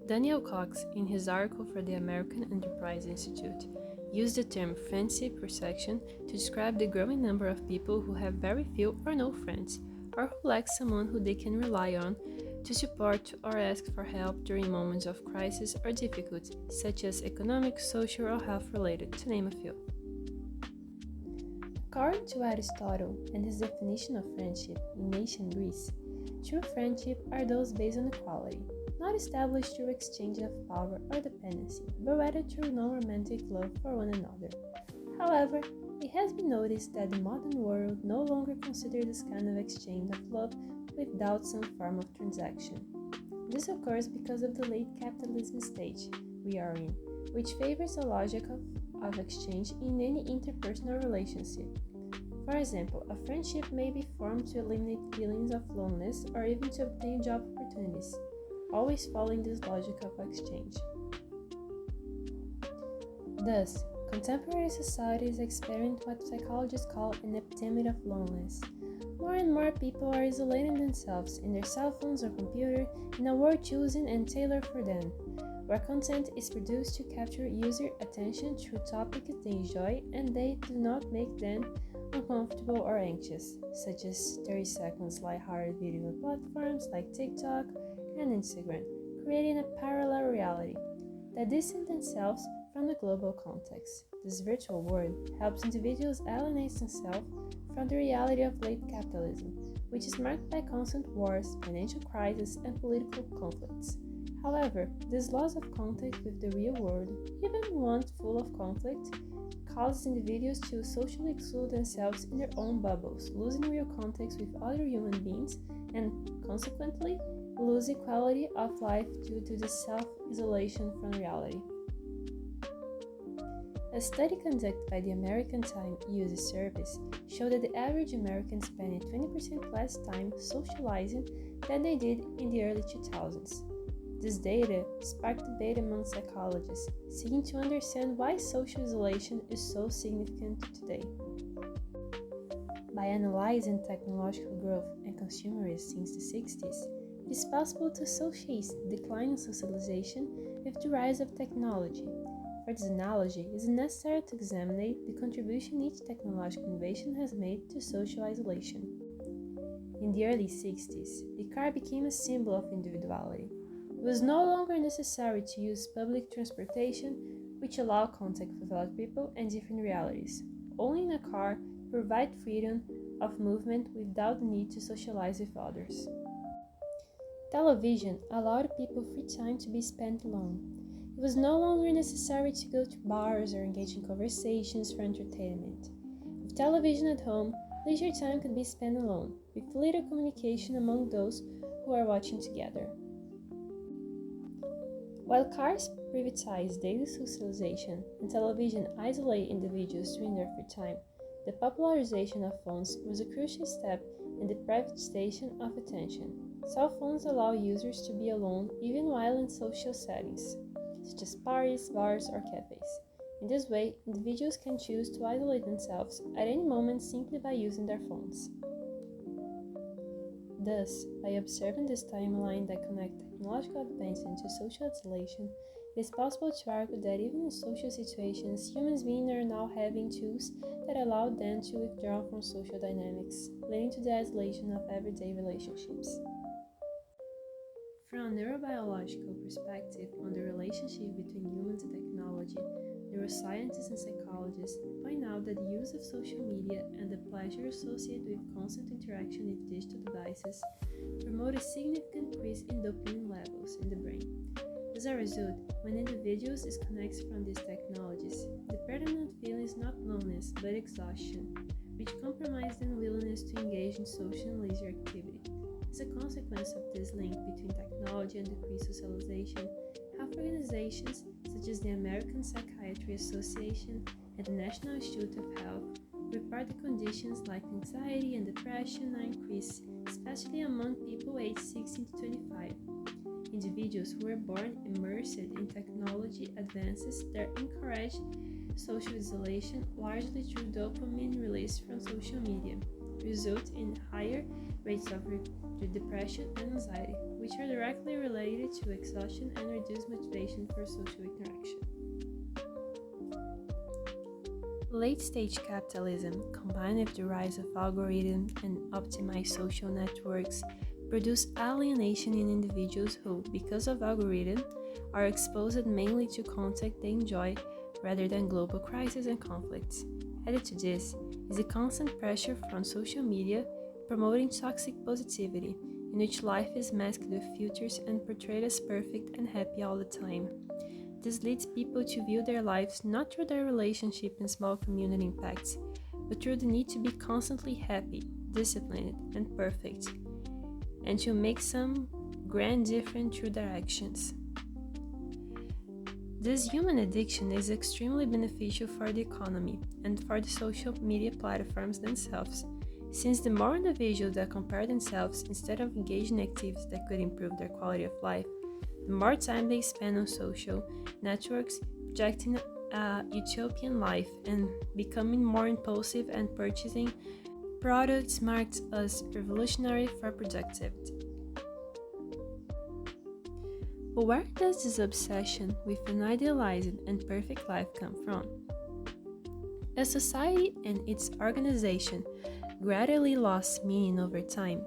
Daniel Cox, in his article for the American Enterprise Institute, used the term friendship recession to describe the growing number of people who have very few or no friends, or who lack someone who they can rely on to support or ask for help during moments of crisis or difficulty, such as economic, social, or health-related, to name a few. According to Aristotle and his definition of friendship in ancient Greece, true friendship are those based on equality, not established through exchange of power or dependency, but rather through non-romantic love for one another. However, it has been noticed that the modern world no longer considers this kind of exchange of love without some form of transaction. This occurs because of the late capitalism stage we are in, which favors a logic of exchange in any interpersonal relationship. For example, a friendship may be formed to eliminate feelings of loneliness or even to obtain job opportunities, always following this logic of exchange. Thus, contemporary societies experience what psychologists call an epidemic of loneliness. More and more people are isolating themselves in their cell phones or computer in a world chosen and tailored for them, where content is produced to capture user attention through topics they enjoy and they do not make them uncomfortable or anxious, such as 30 seconds lighthearted video platforms like TikTok and Instagram, creating a parallel reality that distance themselves from the global context. This virtual world helps individuals alienate themselves from the reality of late capitalism, which is marked by constant wars, financial crises, and political conflicts. However, this loss of contact with the real world, even one full of conflict, causes individuals to socially exclude themselves in their own bubbles, losing real contact with other human beings and, consequently, losing quality of life due to this self-isolation from reality. A study conducted by the American Time User Service showed that the average American spent 20% less time socializing than they did in the early 2000s. This data sparked debate among psychologists, seeking to understand why social isolation is so significant today. By analyzing technological growth and consumerism since the 60s, it is possible to associate the decline in socialization with the rise of technology. For this analogy, it is necessary to examine the contribution each technological innovation has made to social isolation. In the early 60s, the car became a symbol of individuality. It was no longer necessary to use public transportation, which allowed contact with other people and different realities. Owning a car provided freedom of movement without the need to socialize with others. Television allowed people free time to be spent alone. It was no longer necessary to go to bars or engage in conversations for entertainment. With television at home, leisure time could be spent alone, with little communication among those who are watching together. While cars privatize daily socialization and television isolate individuals during their free time, the popularization of phones was a crucial step in the privatization of attention. Cell phones allow users to be alone even while in social settings, such as parties, bars, or cafes. In this way, individuals can choose to isolate themselves at any moment simply by using their phones. Thus, by observing this timeline that connects technological advancement to social isolation, it is possible to argue that even in social situations, human beings are now having tools that allow them to withdraw from social dynamics, leading to the isolation of everyday relationships. From a neurobiological perspective on the relationship between humans and technology, neuroscientists and psychologists point out that the use of social media and the pleasure associated with constant interaction with digital devices promote a significant increase in dopamine levels in the brain. As a result, when individuals disconnect from these technologies, the predominant feeling is not loneliness but exhaustion, which compromises their willingness to engage in social and leisure activity. As a consequence of this link between technology and decreased socialization, health organizations such as the American Psychiatry Association and the National Institute of Health report that conditions like anxiety and depression are increased, especially among people aged 16 to 25. Individuals who were born immersed in technology advances that encourage social isolation largely through dopamine released from social media result in higher rates of depression and anxiety, which which are directly related to exhaustion and reduced motivation for social interaction. Late-stage capitalism, combined with the rise of algorithms and optimized social networks, produce alienation in individuals who, because of algorithms, are exposed mainly to content they enjoy rather than global crises and conflicts. Added to this is the constant pressure from social media promoting toxic positivity, in which life is masked with filters and portrayed as perfect and happy all the time. This leads people to view their lives not through their relationship and small community impacts, but through the need to be constantly happy, disciplined, and perfect, and to make some grand difference through their actions. This human addiction is extremely beneficial for the economy and for the social media platforms themselves, since the more individuals that compare themselves instead of engaging in activities that could improve their quality of life, the more time they spend on social networks projecting a utopian life and becoming more impulsive and purchasing products marked as revolutionary for productivity. But where does this obsession with an idealized and perfect life come from? As society and its organization gradually lost meaning over time,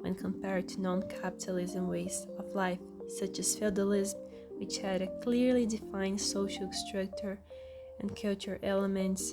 when compared to non-capitalism ways of life, such as feudalism, which had a clearly defined social structure and cultural elements,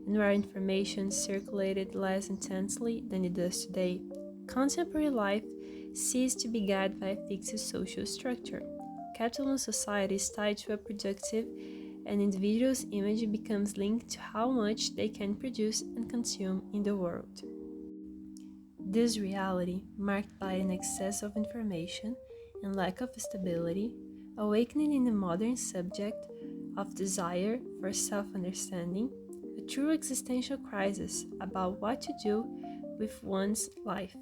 and where information circulated less intensely than it does today, contemporary life ceased to be guided by a fixed social structure. Capitalist society is tied to a productive, and individuals' image becomes linked to how much they can produce and consume in the world. This reality, marked by an excess of information and lack of stability, awakening in the modern subject of desire for self-understanding, a true existential crisis about what to do with one's life.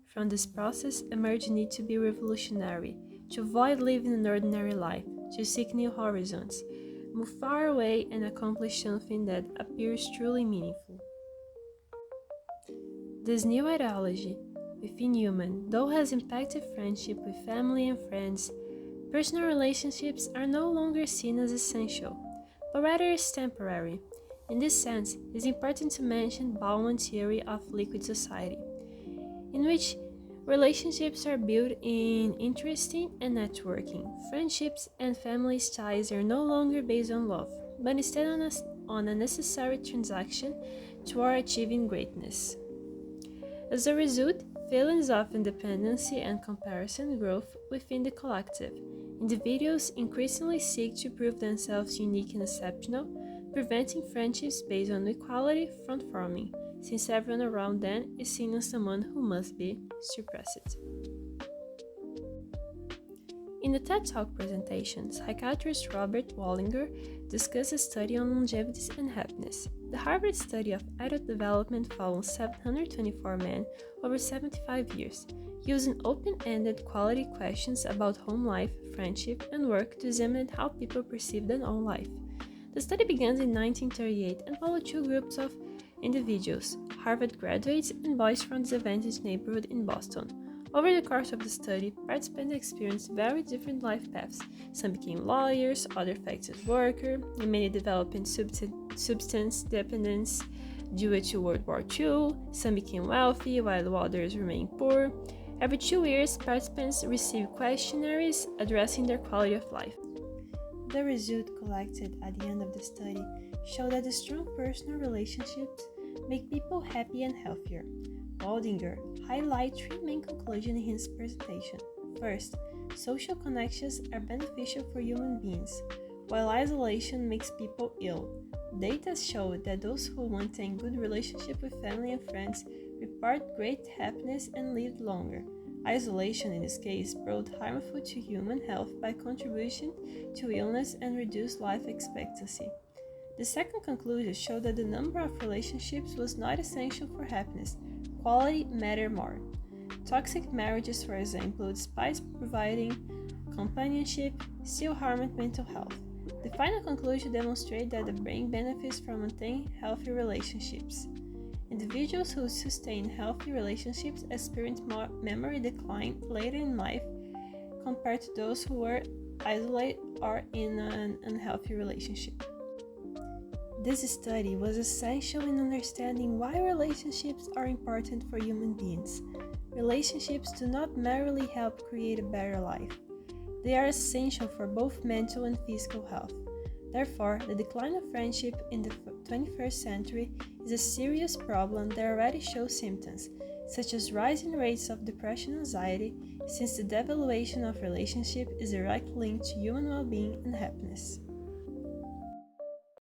From this process emerged a need to be revolutionary, to avoid living an ordinary life, to seek new horizons, move far away and accomplish something that appears truly meaningful. This new ideology within human, though has impacted friendship with family and friends, personal relationships are no longer seen as essential, but rather as temporary. In this sense, it is important to mention Bauman's theory of liquid society, in which relationships are built in interesting and networking. Friendships and family ties are no longer based on love, but instead on a necessary transaction toward achieving greatness. As a result, feelings of independency and comparison grow within the collective. Individuals increasingly seek to prove themselves unique and exceptional, preventing friendships based on equality from forming, since everyone around them is seen as someone who must be surpassed. In the TED Talk presentation, psychiatrist Robert Wallinger discussed a study on longevity and happiness. The Harvard study of adult development followed 724 men over 75 years, using open-ended quality questions about home life, friendship, and work to examine how people perceive their own life. The study began in 1938 and followed two groups of individuals, Harvard graduates and boys from the disadvantaged neighborhood in Boston. Over the course of the study, participants experienced very different life paths. Some became lawyers, others factory workers, and many developed substance dependence due to World War II. Some became wealthy, while others remained poor. Every 2 years, participants received questionnaires addressing their quality of life. The results collected at the end of the study show that the strong personal relationships make people happy and healthier. Waldinger highlights three main conclusions in his presentation. First, social connections are beneficial for human beings, while isolation makes people ill. Data show that those who maintain good relationships with family and friends report great happiness and live longer. Isolation, in this case, proved harmful to human health by contributing to illness and reduced life expectancy. The second conclusion showed that the number of relationships was not essential for happiness. Quality mattered more. Toxic marriages, for example, despite providing companionship, still harmed mental health. The final conclusion demonstrated that the brain benefits from maintaining healthy relationships. Individuals who sustain healthy relationships experience more memory decline later in life compared to those who were isolated or in an unhealthy relationship. This study was essential in understanding why relationships are important for human beings. Relationships do not merely help create a better life. They are essential for both mental and physical health. Therefore, the decline of friendship in the 21st century is a serious problem that already shows symptoms, such as rising rates of depression and anxiety, since the devaluation of relationship is directly linked to human well-being and happiness.